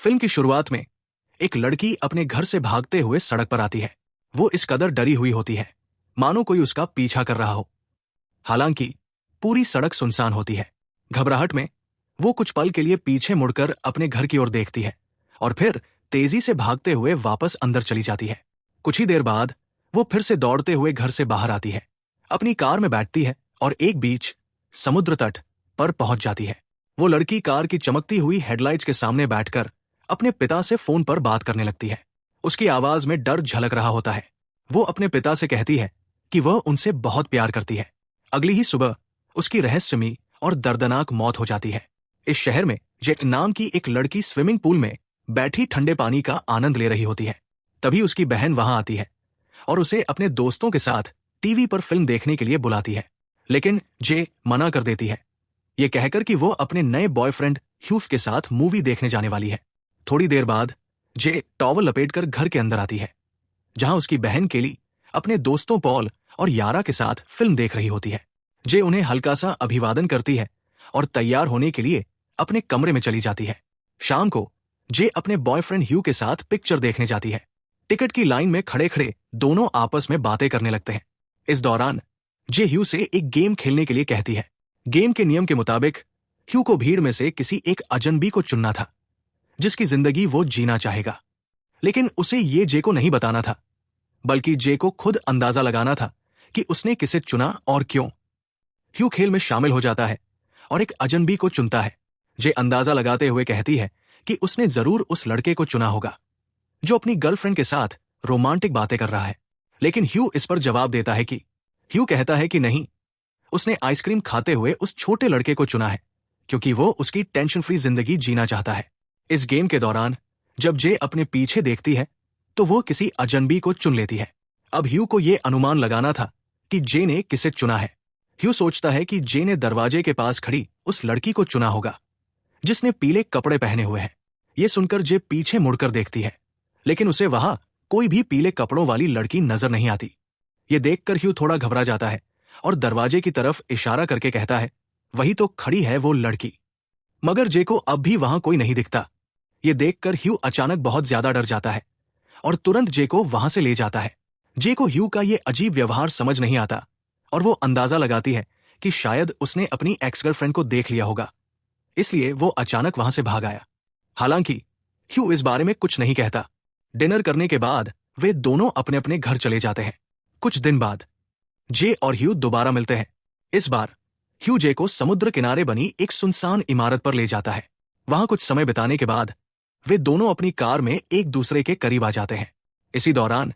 Film की शुरुआत में एक लड़की अपने घर से भागते हुए सड़क पर आती है। वो इस कदर डरी हुई होती है मानो कोई उसका पीछा कर रहा हो। हालांकि पूरी सड़क सुनसान होती है। घबराहट में वो कुछ पल के लिए पीछे मुड़कर अपने घर की ओर देखती है और फिर तेजी से भागते हुए वापस अंदर चली जाती है। कुछ ही देर बाद वो फिर से दौड़ते हुए घर से बाहर आती है, अपनी कार में बैठती है और एक बीच समुद्र तट पर पहुंच जाती है। वो लड़की कार की चमकती हुई हेडलाइट्स के सामने बैठकर अपने पिता से फोन पर बात करने लगती है। उसकी आवाज में डर झलक रहा होता है। वो अपने पिता से कहती है कि वह उनसे बहुत प्यार करती है। अगली ही सुबह उसकी रहस्यमयी और दर्दनाक मौत हो जाती है। इस शहर में जेक नाम की एक लड़की स्विमिंग पूल में बैठी ठंडे पानी का आनंद ले रही होती है। तभी उसकी बहन वहां आती है और उसे अपने दोस्तों के साथ टीवी पर फिल्म देखने के लिए बुलाती है, लेकिन जे मना कर देती है, ये कहकर कि वो अपने नए बॉयफ्रेंड ह्यूफ के साथ मूवी देखने जाने वाली है। थोड़ी देर बाद जे टॉवल लपेटकर घर के अंदर आती है, जहां उसकी बहन केली अपने दोस्तों पॉल और यारा के साथ फिल्म देख रही होती है। जे उन्हें हल्का सा अभिवादन करती है और तैयार होने के लिए अपने कमरे में चली जाती है। शाम को जे अपने बॉयफ्रेंड ह्यू के साथ पिक्चर देखने जाती है। टिकट की लाइन में खड़े खड़े दोनों आपस में बातें करने लगते हैं। इस दौरान जे ह्यू से एक गेम खेलने के लिए कहती है। गेम के नियम के मुताबिक ह्यू को भीड़ में से किसी एक अजनबी को चुनना था जिसकी जिंदगी वो जीना चाहेगा, लेकिन उसे ये जे को नहीं बताना था, बल्कि जे को खुद अंदाजा लगाना था कि उसने किसे चुना और क्यों। ह्यू खेल में शामिल हो जाता है और एक अजनबी को चुनता है। जे अंदाजा लगाते हुए कहती है कि उसने जरूर उस लड़के को चुना होगा जो अपनी गर्लफ्रेंड के साथ रोमांटिक बातें कर रहा है, लेकिन ह्यू इस पर जवाब देता है कि ह्यू कहता है कि नहीं, उसने आइसक्रीम खाते हुए उस छोटे लड़के को चुना है क्योंकि वो उसकी टेंशन फ्री जिंदगी जीना चाहता है। इस गेम के दौरान जब जे अपने पीछे देखती है तो वो किसी अजनबी को चुन लेती है। अब ह्यू को ये अनुमान लगाना था कि जे ने किसे चुना है। ह्यू सोचता है कि जे ने दरवाजे के पास खड़ी उस लड़की को चुना होगा जिसने पीले कपड़े पहने हुए हैं। ये सुनकर जे पीछे मुड़कर देखती है, लेकिन उसे वहां कोई भी पीले कपड़ों वाली लड़की नजर नहीं आती। ये देखकर ह्यू थोड़ा घबरा जाता है और दरवाजे की तरफ इशारा करके कहता है, वही तो खड़ी है वो लड़की। मगर जे को अब भी वहां कोई नहीं दिखता। ये देखकर ह्यू अचानक बहुत ज्यादा डर जाता है और तुरंत जे को वहां से ले जाता है। जे को ह्यू का ये अजीब व्यवहार समझ नहीं आता और वो अंदाजा लगाती है कि शायद उसने अपनी एक्स गर्लफ्रेंड को देख लिया होगा, इसलिए वो अचानक वहां से भाग आया। हालांकि ह्यू इस बारे में कुछ नहीं कहता। डिनर करने के बाद वे दोनों अपने अपने घर चले जाते हैं। कुछ दिन बाद जे और ह्यू दोबारा मिलते हैं। इस बार ह्यू जे को समुद्र किनारे बनी एक सुनसान इमारत पर ले जाता है। वहां कुछ समय बिताने के बाद वे दोनों अपनी कार में एक दूसरे के करीब आ जाते हैं। इसी दौरान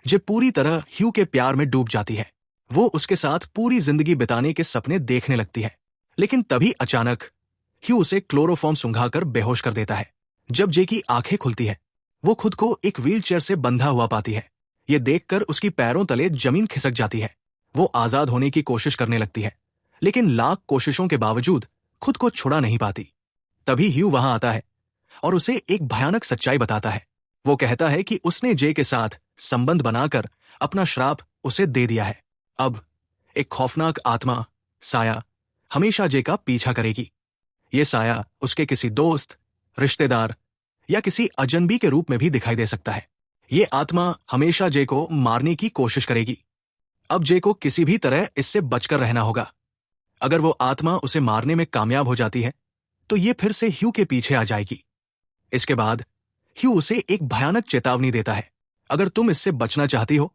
जे पूरी तरह ह्यू के प्यार में डूब जाती है। वो उसके साथ पूरी जिंदगी बिताने के सपने देखने लगती है, लेकिन तभी अचानक ह्यू उसे क्लोरोफॉर्म सुंघाकर बेहोश कर देता है। जब जे की आंखें खुलती है, वो खुद को एक व्हीलचेयर से बंधा हुआ पाती है। ये देखकर उसकी पैरों तले जमीन खिसक जाती है। वो आजाद होने की कोशिश करने लगती है, लेकिन लाख कोशिशों के बावजूद खुद को छुड़ा नहीं पाती। तभी ह्यू वहां आता है और उसे एक भयानक सच्चाई बताता है। वो कहता है कि उसने जे के साथ संबंध बनाकर अपना श्राप उसे दे दिया है। अब एक खौफनाक आत्मा, साया, हमेशा जे का पीछा करेगी। ये साया उसके किसी दोस्त, रिश्तेदार या किसी अजनबी के रूप में भी दिखाई दे सकता है। ये आत्मा हमेशा जे को मारने की कोशिश करेगी। अब जे को किसी भी तरह इससे बचकर रहना होगा। अगर वो आत्मा उसे मारने में कामयाब हो जाती है तो ये फिर से ह्यू के पीछे आ जाएगी। इसके बाद ह्यू उसे एक भयानक चेतावनी देता है, अगर तुम इससे बचना चाहती हो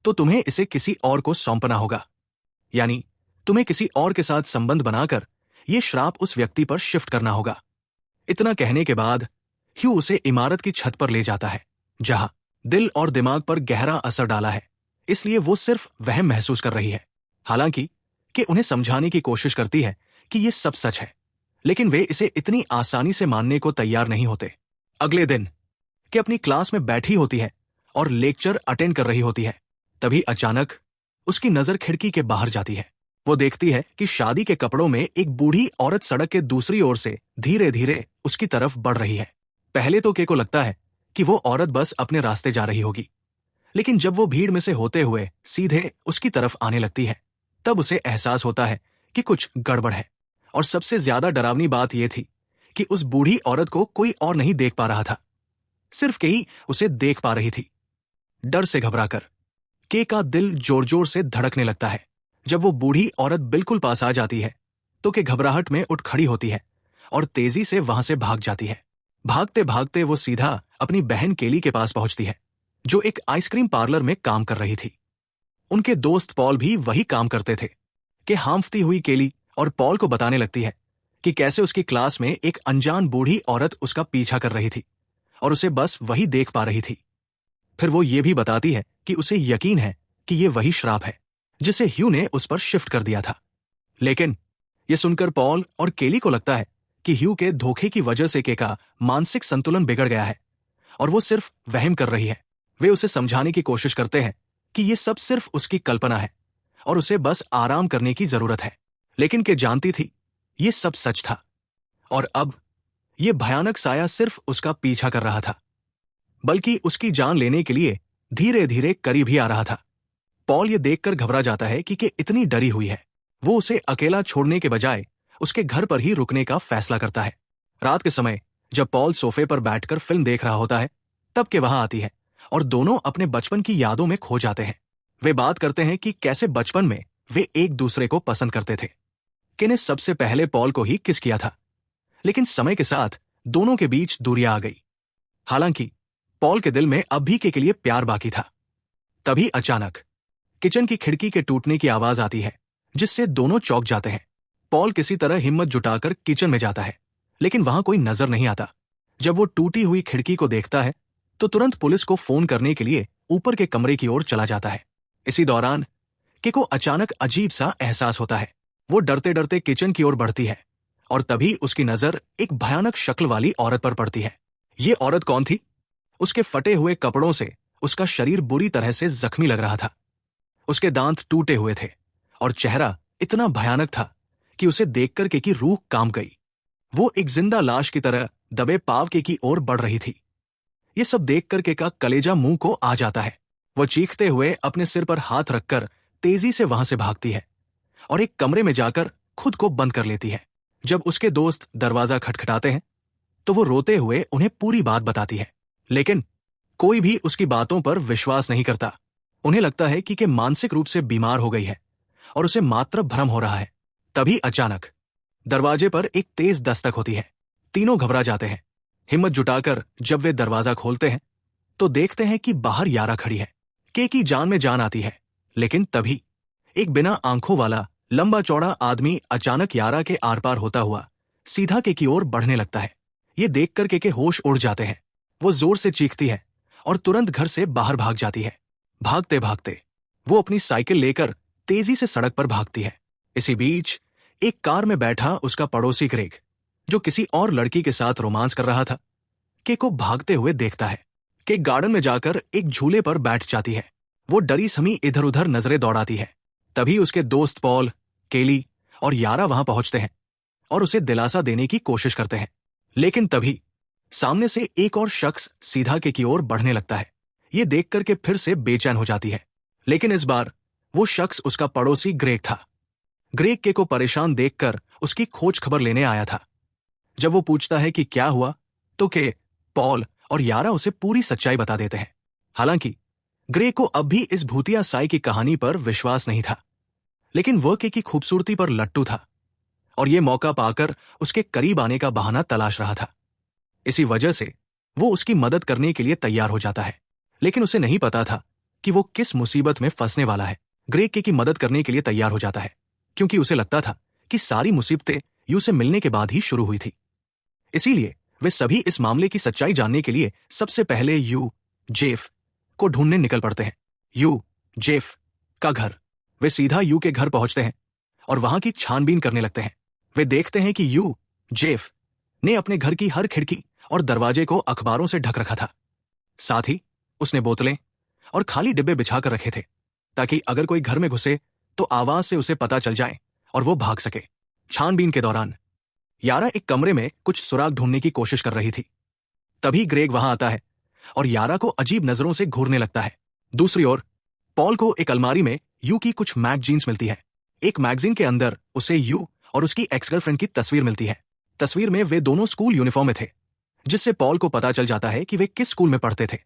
तो तुम्हें इसे किसी और को सौंपना होगा, यानी तुम्हें किसी और के साथ संबंध बनाकर यह श्राप उस व्यक्ति पर शिफ्ट करना होगा। इतना कहने के बाद ह्यू उसे इमारत की छत पर ले जाता है, जहां दिल और दिमाग पर गहरा असर डाला है, इसलिए वो सिर्फ वहम महसूस कर रही है। हालांकि कि उन्हें समझाने की कोशिश करती है कि ये सब सच है, लेकिन वे इसे इतनी आसानी से मानने को तैयार नहीं होते। अगले दिन कि अपनी क्लास में बैठी होती है और लेक्चर अटेंड कर रही होती है, तभी अचानक उसकी नजर खिड़की के बाहर जाती है। वो देखती है कि शादी के कपड़ों में एक बूढ़ी औरत सड़क के दूसरी ओर से धीरे धीरे उसकी तरफ बढ़ रही है। पहले तो के को लगता है कि वो औरत बस अपने रास्ते जा रही होगी, लेकिन जब वो भीड़ में से होते हुए सीधे उसकी तरफ आने लगती है, तब उसे एहसास होता है कि कुछ गड़बड़ है। और सबसे ज्यादा डरावनी बात यह थी कि उस बूढ़ी औरत को कोई और नहीं देख पा रहा था, सिर्फ केई उसे देख पा रही थी। डर से घबराकर के का दिल जोर जोर से धड़कने लगता है। जब वो बूढ़ी औरत बिल्कुल पास आ जाती है तो के घबराहट में उठ खड़ी होती है और तेजी से वहां से भाग जाती है। भागते भागते वो सीधा अपनी बहन केली के पास पहुंचती है, जो एक आइसक्रीम पार्लर में काम कर रही थी। उनके दोस्त पॉल भी वही काम करते थे। कि हांफती हुई केली और पॉल को बताने लगती है कि कैसे उसकी क्लास में एक अनजान बूढ़ी औरत उसका पीछा कर रही थी और उसे बस वही देख पा रही थी। फिर वो ये भी बताती है कि उसे यकीन है कि ये वही श्राप है जिसे ह्यू ने उस पर शिफ्ट कर दिया था। लेकिन ये सुनकर पॉल और केली को लगता है कि ह्यू के धोखे की वजह से के का मानसिक संतुलन बिगड़ गया है और वो सिर्फ वहम कर रही है। वे उसे समझाने की कोशिश करते हैं कि ये सब सिर्फ उसकी कल्पना है और उसे बस आराम करने की जरूरत है। लेकिन के जानती थी ये सब सच था और अब ये भयानक साया सिर्फ उसका पीछा कर रहा था, बल्कि उसकी जान लेने के लिए धीरे धीरे करीब ही आ रहा था। पॉल ये देखकर घबरा जाता है कि इतनी डरी हुई है। वो उसे अकेला छोड़ने के बजाय उसके घर पर ही रुकने का फैसला करता है। रात के समय जब पॉल सोफे पर बैठकर फिल्म देख रहा होता है, तब के वहां आती है और दोनों अपने बचपन की यादों में खो जाते हैं। वे बात करते हैं कि कैसे बचपन में वे एक दूसरे को पसंद करते थे। के ने सबसे पहले पॉल को ही किस किया था, लेकिन समय के साथ दोनों के बीच दूरियां आ गई। हालांकि पॉल के दिल में अब भी के लिए प्यार बाकी था। तभी अचानक किचन की खिड़की के टूटने की आवाज आती है, जिससे दोनों चौंक जाते हैं। पॉल किसी तरह हिम्मत जुटाकर किचन में जाता है, लेकिन वहां कोई नजर नहीं आता। जब वो टूटी हुई खिड़की को देखता है तो तुरंत पुलिस को फोन करने के लिए ऊपर के कमरे की ओर चला जाता है। इसी दौरान के को अचानक अजीब सा एहसास होता है। वो डरते डरते किचन की ओर बढ़ती है और तभी उसकी नजर एक भयानक शक्ल वाली औरत पर पड़ती है। ये औरत कौन थी? उसके फटे हुए कपड़ों से उसका शरीर बुरी तरह से जख्मी लग रहा था। उसके दांत टूटे हुए थे और चेहरा इतना भयानक था कि उसे देखकर के की रूह कांप गई। वो एक जिंदा लाश की तरह दबे पाव के की ओर बढ़ रही थी। ये सब देखकर के का कलेजा मुंह को आ जाता है। वो चीखते हुए अपने सिर पर हाथ रखकर तेजी से वहां से भागती है और एक कमरे में जाकर खुद को बंद कर लेती है। जब उसके दोस्त दरवाजा खटखटाते हैं तो वो रोते हुए उन्हें पूरी बात बताती है, लेकिन कोई भी उसकी बातों पर विश्वास नहीं करता। उन्हें लगता है कि मानसिक रूप से बीमार हो गई है और उसे मात्र भ्रम हो रहा है। तभी अचानक दरवाजे पर एक तेज दस्तक होती है। तीनों घबरा जाते हैं। हिम्मत जुटाकर जब वे दरवाजा खोलते हैं तो देखते हैं कि बाहर यारा खड़ी है। के की जान में जान आती है, लेकिन तभी एक बिना आंखों वाला लंबा चौड़ा आदमी अचानक यारा के आर पार होता हुआ सीधा के की ओर बढ़ने लगता है। ये देखकर के होश उड़ जाते हैं। वो जोर से चीखती है और तुरंत घर से बाहर भाग जाती है। भागते भागते वो अपनी साइकिल लेकर तेजी से सड़क पर भागती है। इसी बीच एक कार में बैठा उसका पड़ोसी ग्रेग, जो किसी और लड़की के साथ रोमांस कर रहा था, के को भागते हुए देखता है। के गार्डन में जाकर एक झूले पर बैठ जाती है। वो डरी समी इधर उधर नजरें दौड़ाती है। तभी उसके दोस्त पॉल, केली और यारा वहां पहुंचते हैं और उसे दिलासा देने की कोशिश करते हैं। लेकिन तभी सामने से एक और शख्स सीधा के की ओर बढ़ने लगता है। ये देखकर के फिर से बेचैन हो जाती है, लेकिन इस बार वो शख्स उसका पड़ोसी ग्रेग था। ग्रेग के को परेशान देखकर उसकी खोज खबर लेने आया था। जब वो पूछता है कि क्या हुआ तो के, पॉल और यारा उसे पूरी सच्चाई बता देते हैं। हालांकि ग्रेग को अब भी इस भूतिया साई की कहानी पर विश्वास नहीं था, लेकिन वह के की खूबसूरती पर लट्टू था और ये मौका पाकर उसके करीब आने का बहाना तलाश रहा था। इसी वजह से वो उसकी मदद करने के लिए तैयार हो जाता है, लेकिन उसे नहीं पता था कि वो किस मुसीबत में फंसने वाला है। ग्रेग के की मदद करने के लिए तैयार हो जाता है, क्योंकि उसे लगता था कि सारी मुसीबतें यू से मिलने के बाद ही शुरू हुई थी। इसीलिए वे सभी इस मामले की सच्चाई जानने के लिए सबसे पहले यू जेफ को ढूंढने निकल पड़ते हैं। यू जेफ का घर। वे सीधा यू के घर पहुंचते हैं और वहां की छानबीन करने लगते हैं। वे देखते हैं कि यू जेफ ने अपने घर की हर खिड़की और दरवाजे को अखबारों से ढक रखा था। साथ ही उसने बोतलें और खाली डिब्बे बिछाकर रखे थे, ताकि अगर कोई घर में घुसे तो आवाज से उसे पता चल जाए और वो भाग सके। छानबीन के दौरान यारा एक कमरे में कुछ सुराग ढूंढने की कोशिश कर रही थी। तभी ग्रेग वहां आता है और यारा को अजीब नजरों से घूरने लगता है। दूसरी ओर पॉल को एक अलमारी में यू की कुछ मैगजीन्स मिलती है। एक मैगजीन के अंदर उसे यू और उसकी एक्स गर्लफ्रेंड की तस्वीर मिलती है। तस्वीर में वे दोनों स्कूल यूनिफॉर्म में थे, जिससे पॉल को पता चल जाता है कि वे किस स्कूल में पढ़ते थे।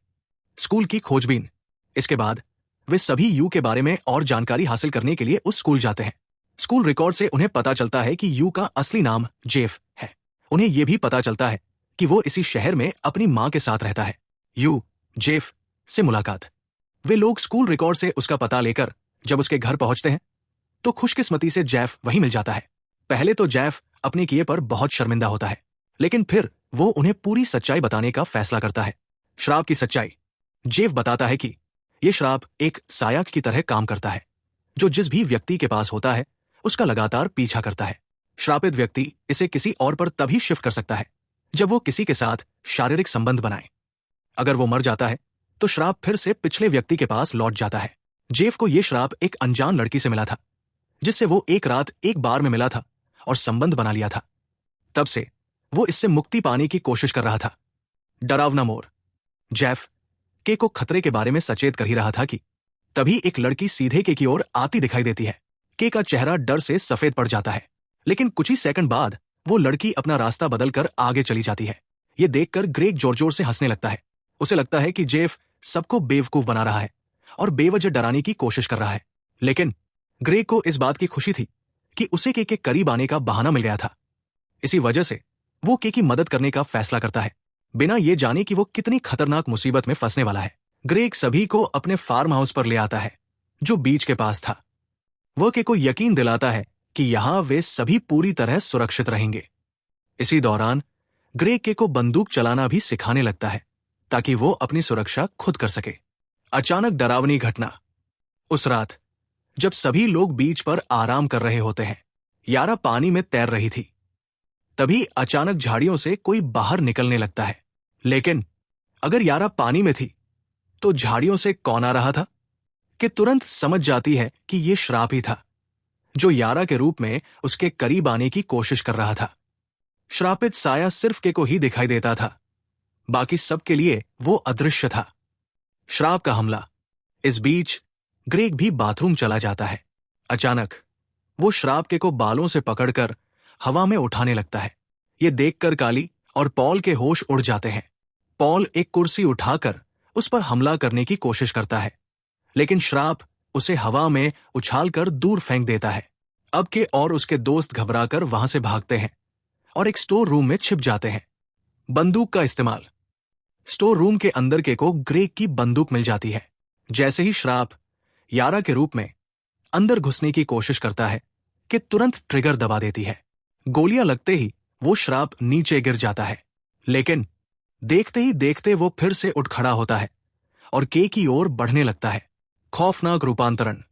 स्कूल की खोजबीन। इसके बाद वे सभी यू के बारे में और जानकारी हासिल करने के लिए उस स्कूल जाते हैं। स्कूल रिकॉर्ड से उन्हें पता चलता है कि यू का असली नाम जेफ है। उन्हें यह भी पता चलता है कि वो इसी शहर में अपनी मां के साथ रहता है। यू, जेफ से मुलाकात। वे लोग स्कूल रिकॉर्ड से उसका पता लेकर जब उसके घर पहुंचते हैं तो खुशकिस्मती से जेफ वहीं मिल जाता है। पहले तो जेफ अपने किए पर बहुत शर्मिंदा होता है, लेकिन फिर वो उन्हें पूरी सच्चाई बताने का फैसला करता है। श्राप की सच्चाई। जेफ बताता है कि यह श्राप एक सायाक की तरह काम करता है, जो जिस भी व्यक्ति के पास होता है उसका लगातार पीछा करता है। श्रापित व्यक्ति इसे किसी और पर तभी शिफ्ट कर सकता है जब वो किसी के साथ शारीरिक संबंध बनाए। अगर वो मर जाता है तो श्राप फिर से पिछले व्यक्ति के पास लौट जाता है। जेफ को यह श्राप एक अनजान लड़की से मिला था, जिससे वो एक रात एक बार में मिला था और संबंध बना लिया था। तब से वो इससे मुक्ति पाने की कोशिश कर रहा था। डरावना मोड़। जेफ के को खतरे के बारे में सचेत कर ही रहा था कि तभी एक लड़की सीधे के की ओर आती दिखाई देती है। के का चेहरा डर से सफेद पड़ जाता है, लेकिन कुछ ही सेकंड बाद वो लड़की अपना रास्ता बदलकर आगे चली जाती है। ये देखकर ग्रेग जोर जोर से हंसने लगता है। उसे लगता है कि जेफ सबको बेवकूफ बना रहा है और बेवजह डराने की कोशिश कर रहा है। लेकिन ग्रेग को इस बात की खुशी थी कि उसे के करीब आने का बहाना मिल गया था। इसी वजह से वो के की मदद करने का फैसला करता है, बिना ये जाने कि वो कितनी खतरनाक मुसीबत में फंसने वाला है। ग्रेग सभी को अपने फार्म हाउस पर ले आता है, जो बीच के पास था। वो के को यकीन दिलाता है कि यहां वे सभी पूरी तरह सुरक्षित रहेंगे। इसी दौरान ग्रेग के को बंदूक चलाना भी सिखाने लगता है, ताकि वो अपनी सुरक्षा खुद कर सके। अचानक डरावनी घटना। उस रात जब सभी लोग बीच पर आराम कर रहे होते हैं, यारा पानी में तैर रही थी। तभी अचानक झाड़ियों से कोई बाहर निकलने लगता है। लेकिन अगर यारा पानी में थी तो झाड़ियों से कौन आ रहा था? कि तुरंत समझ जाती है कि यह श्राप ही था, जो यारा के रूप में उसके करीब आने की कोशिश कर रहा था। श्रापित साया सिर्फ के को ही दिखाई देता था, बाकी सबके लिए वो अदृश्य था। श्राप का हमला। इस बीच ग्रेग भी बाथरूम चला जाता है। अचानक वो श्राप के को बालों से पकड़कर हवा में उठाने लगता है। ये देखकर काली और पॉल के होश उड़ जाते हैं। पॉल एक कुर्सी उठाकर उस पर हमला करने की कोशिश करता है, लेकिन श्राप उसे हवा में उछालकर दूर फेंक देता है। अब के और उसके दोस्त घबराकर वहां से भागते हैं और एक स्टोर रूम में छिप जाते हैं। बंदूक का इस्तेमाल। स्टोर रूम के अंदर के को ग्रेग की बंदूक मिल जाती है। जैसे ही श्राप यारा के रूप में अंदर घुसने की कोशिश करता है कि तुरंत ट्रिगर दबा देती है। गोलियां लगते ही वो श्राप नीचे गिर जाता है, लेकिन देखते ही देखते वो फिर से उठ खड़ा होता है और के की ओर बढ़ने लगता है। खौफनाक रूपांतरण।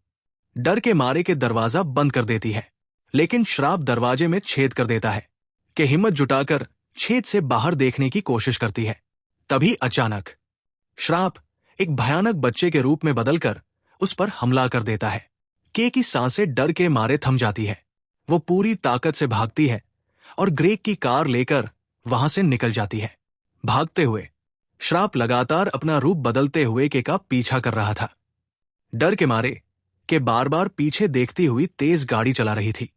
डर के मारे के दरवाजा बंद कर देती है, लेकिन श्राप दरवाजे में छेद कर देता है। कि हिम्मत जुटाकर छेद से बाहर देखने की कोशिश करती है। तभी अचानक श्राप एक भयानक बच्चे के रूप में बदलकर उस पर हमला कर देता है। के की सांसें डर के मारे थम जाती है। वो पूरी ताकत से भागती है और ग्रेग की कार लेकर वहां से निकल जाती है। भागते हुए श्राप लगातार अपना रूप बदलते हुए के का पीछा कर रहा था। डर के मारे के बार बार पीछे देखती हुई तेज गाड़ी चला रही थी।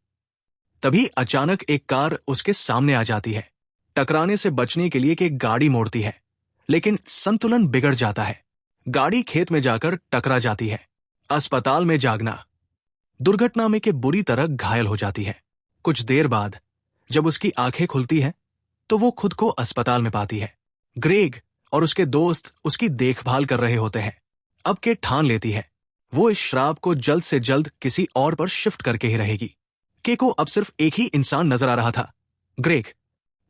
तभी अचानक एक कार उसके सामने आ जाती है। टकराने से बचने के लिए कि गाड़ी मोड़ती है, लेकिन संतुलन बिगड़ जाता है। गाड़ी खेत में जाकर टकरा जाती है। अस्पताल में जागना। दुर्घटना में के बुरी तरह घायल हो जाती है। कुछ देर बाद जब उसकी आंखें खुलती हैं तो वो खुद को अस्पताल में पाती है। ग्रेग और उसके दोस्त उसकी देखभाल कर रहे होते हैं। अब के ठान लेती है वो इस श्राप को जल्द से जल्द किसी और पर शिफ्ट करके ही रहेगी। के को अब सिर्फ एक ही इंसान नजर आ रहा था, ग्रेग।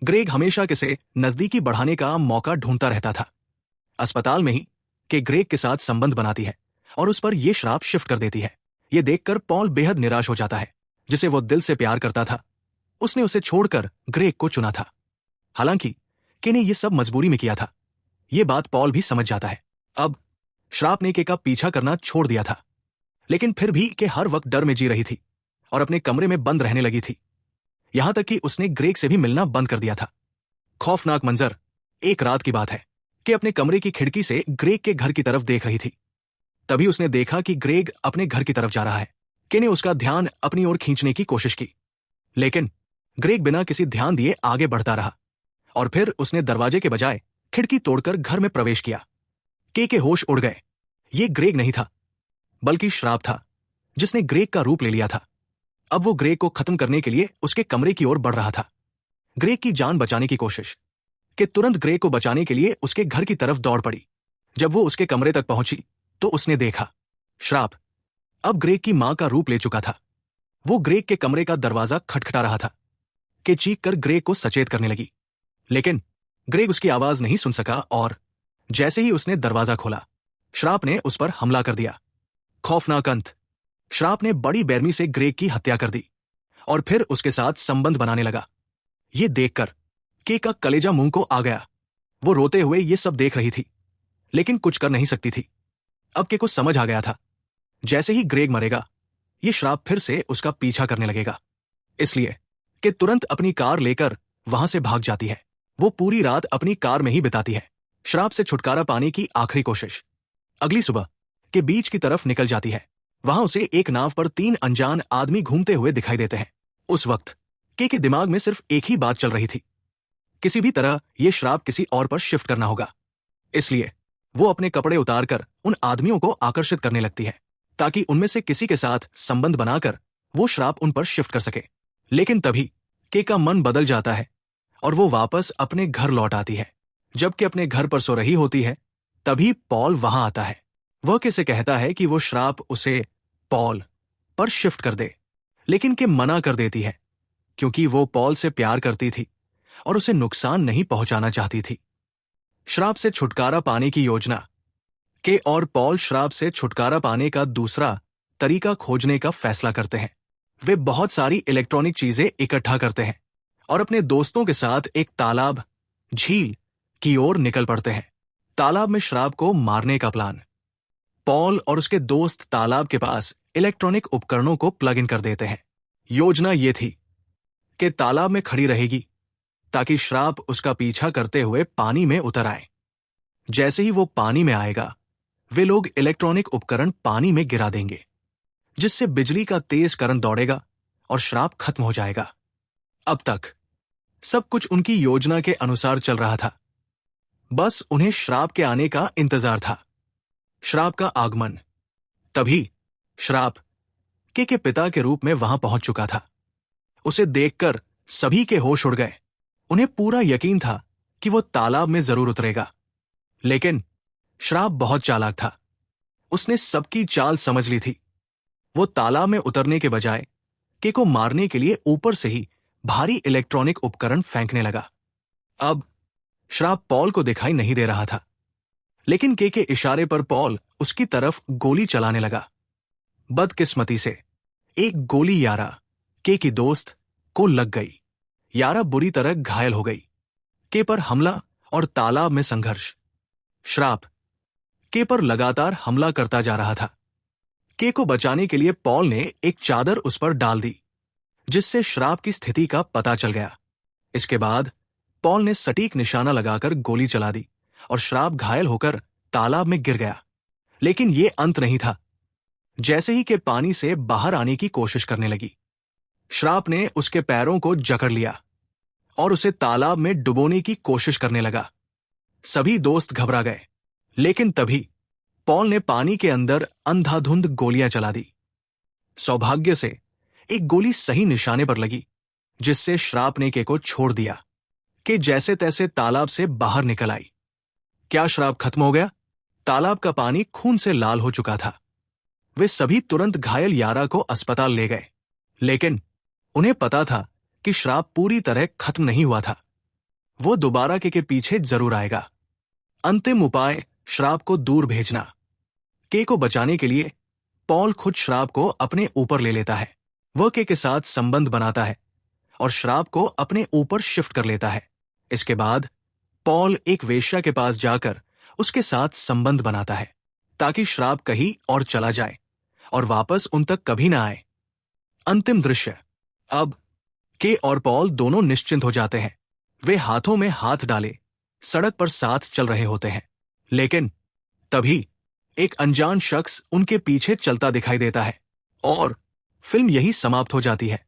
ग्रेग हमेशा किसे नजदीकी बढ़ाने का मौका ढूंढता रहता था। अस्पताल में ही के ग्रेग के साथ संबंध बनाती है और उस पर यह श्राप शिफ्ट कर देती है। यह देखकर पॉल बेहद निराश हो जाता है, जिसे वो दिल से प्यार करता था। उसने उसे छोड़कर ग्रेग को चुना था। हालांकि के ने यह सब मजबूरी में किया था। यह बात पॉल भी समझ जाता है। अब श्राप ने के का पीछा करना छोड़ दिया था, लेकिन फिर भी के हर वक्त डर में जी रही थी और अपने कमरे में बंद रहने लगी थी। यहां तक कि उसने ग्रेग से भी मिलना बंद कर दिया था। खौफनाक मंजर। एक रात की बात है कि अपने कमरे की खिड़की से ग्रेग के घर की तरफ देख रही थी। तभी उसने देखा कि ग्रेग अपने घर की तरफ जा रहा है। के ने उसका ध्यान अपनी ओर खींचने की कोशिश की, लेकिन ग्रेग बिना किसी ध्यान दिए आगे बढ़ता रहा और फिर उसने दरवाजे के बजाय खिड़की तोड़कर घर में प्रवेश किया। के होश उड़ गए। ये ग्रेग नहीं था, बल्कि श्राप था जिसने ग्रेग का रूप ले लिया था। अब वो ग्रेग को खत्म करने के लिए उसके कमरे की ओर बढ़ रहा था। ग्रेग की जान बचाने की कोशिश कि तुरंत ग्रेग को बचाने के लिए उसके घर की तरफ दौड़ पड़ी। जब वो उसके कमरे तक पहुंची तो उसने देखा श्राप अब ग्रेग की मां का रूप ले चुका था। वो ग्रेग के कमरे का दरवाजा खटखटा रहा था कि चीख कर ग्रेग को सचेत करने लगी, लेकिन ग्रेग उसकी आवाज नहीं सुन सका और जैसे ही उसने दरवाजा खोला, श्राप ने उस पर हमला कर दिया। खौफनाक अंत। श्राप ने बड़ी बेरमी से ग्रेग की हत्या कर दी और फिर उसके साथ संबंध बनाने लगा। ये देखकर के का कलेजा मुंह को आ गया। वो रोते हुए ये सब देख रही थी, लेकिन कुछ कर नहीं सकती थी। अब के को समझ आ गया था, जैसे ही ग्रेग मरेगा ये श्राप फिर से उसका पीछा करने लगेगा। इसलिए कि तुरंत अपनी कार लेकर वहां से भाग जाती है। वो पूरी रात अपनी कार में ही बिताती है, श्राप से छुटकारा पाने की आखिरी कोशिश। अगली सुबह के बीच की तरफ निकल जाती है। वहां उसे एक नाव पर 3 अनजान आदमी घूमते हुए दिखाई देते हैं। उस वक्त के दिमाग में सिर्फ एक ही बात चल रही थी, किसी भी तरह यह श्राप किसी और पर शिफ्ट करना होगा। इसलिए वो अपने कपड़े उतारकर उन आदमियों को आकर्षित करने लगती है ताकि उनमें से किसी के साथ संबंध बनाकर वो श्राप उन पर शिफ्ट कर सके। लेकिन तभी के का मन बदल जाता है और वो वापस अपने घर लौट आती है। जबकि अपने घर पर सो रही होती है, तभी पॉल वहां आता है। वह के से कहता है कि वो श्राप उसे पॉल पर शिफ्ट कर दे, लेकिन के मना कर देती है क्योंकि वो पॉल से प्यार करती थी और उसे नुकसान नहीं पहुंचाना चाहती थी। श्राप से छुटकारा पाने की योजना। के और पॉल श्राप से छुटकारा पाने का दूसरा तरीका खोजने का फैसला करते हैं। वे बहुत सारी इलेक्ट्रॉनिक चीजें इकट्ठा करते हैं और अपने दोस्तों के साथ एक तालाब, झील की ओर निकल पड़ते हैं। तालाब में श्राप को मारने का प्लान। पॉल और उसके दोस्त तालाब के पास इलेक्ट्रॉनिक उपकरणों को प्लग इन कर देते हैं। योजना ये थी कि तालाब में खड़ी रहेगी ताकि श्राप उसका पीछा करते हुए पानी में उतर आए। जैसे ही वो पानी में आएगा, वे लोग इलेक्ट्रॉनिक उपकरण पानी में गिरा देंगे, जिससे बिजली का तेज करंट दौड़ेगा और श्राप खत्म हो जाएगा। अब तक सब कुछ उनकी योजना के अनुसार चल रहा था, बस उन्हें श्राप के आने का इंतजार था। श्राप का आगमन। तभी श्राप के पिता के रूप में वहां पहुंच चुका था। उसे देखकर सभी के होश उड़ गए। उन्हें पूरा यकीन था कि वो तालाब में जरूर उतरेगा, लेकिन श्राप बहुत चालाक था। उसने सबकी चाल समझ ली थी। वो तालाब में उतरने के बजाय के को मारने के लिए ऊपर से ही भारी इलेक्ट्रॉनिक उपकरण फेंकने लगा। अब श्राप पॉल को दिखाई नहीं दे रहा था, लेकिन के इशारे पर पॉल उसकी तरफ गोली चलाने लगा। बदकिस्मती से एक गोली यारा के की दोस्त को लग गई। यारा बुरी तरह घायल हो गई। के पर हमला और तालाब में संघर्ष। श्राप के पर लगातार हमला करता जा रहा था। के को बचाने के लिए पॉल ने एक चादर उस पर डाल दी, जिससे श्राप की स्थिति का पता चल गया। इसके बाद पॉल ने सटीक निशाना लगाकर गोली चला दी और श्राप घायल होकर तालाब में गिर गया। लेकिन यह अंत नहीं था। जैसे ही के पानी से बाहर आने की कोशिश करने लगी, श्राप ने उसके पैरों को जकड़ लिया और उसे तालाब में डुबोने की कोशिश करने लगा। सभी दोस्त घबरा गए, लेकिन तभी पॉल ने पानी के अंदर अंधाधुंध गोलियां चला दी। सौभाग्य से एक गोली सही निशाने पर लगी, जिससे श्राप ने के को छोड़ दिया। के जैसे तैसे तालाब से बाहर निकल आई। क्या श्राप खत्म हो गया? तालाब का पानी खून से लाल हो चुका था। वे सभी तुरंत घायल यारा को अस्पताल ले गए, लेकिन उन्हें पता था कि श्राप पूरी तरह खत्म नहीं हुआ था। वो दोबारा के पीछे जरूर आएगा। अंतिम उपाय श्राप को दूर भेजना। के को बचाने के लिए पॉल खुद श्राप को अपने ऊपर ले लेता है। वह के साथ संबंध बनाता है और श्राप को अपने ऊपर शिफ्ट कर लेता है। इसके बाद पॉल एक वेश्या के पास जाकर उसके साथ संबंध बनाता है ताकि श्राप कहीं और चला जाए और वापस उन तक कभी ना आए। अंतिम दृश्य। अब के और पॉल दोनों निश्चिंत हो जाते हैं। वे हाथों में हाथ डाले सड़क पर साथ चल रहे होते हैं, लेकिन तभी एक अनजान शख्स उनके पीछे चलता दिखाई देता है और फिल्म यही समाप्त हो जाती है।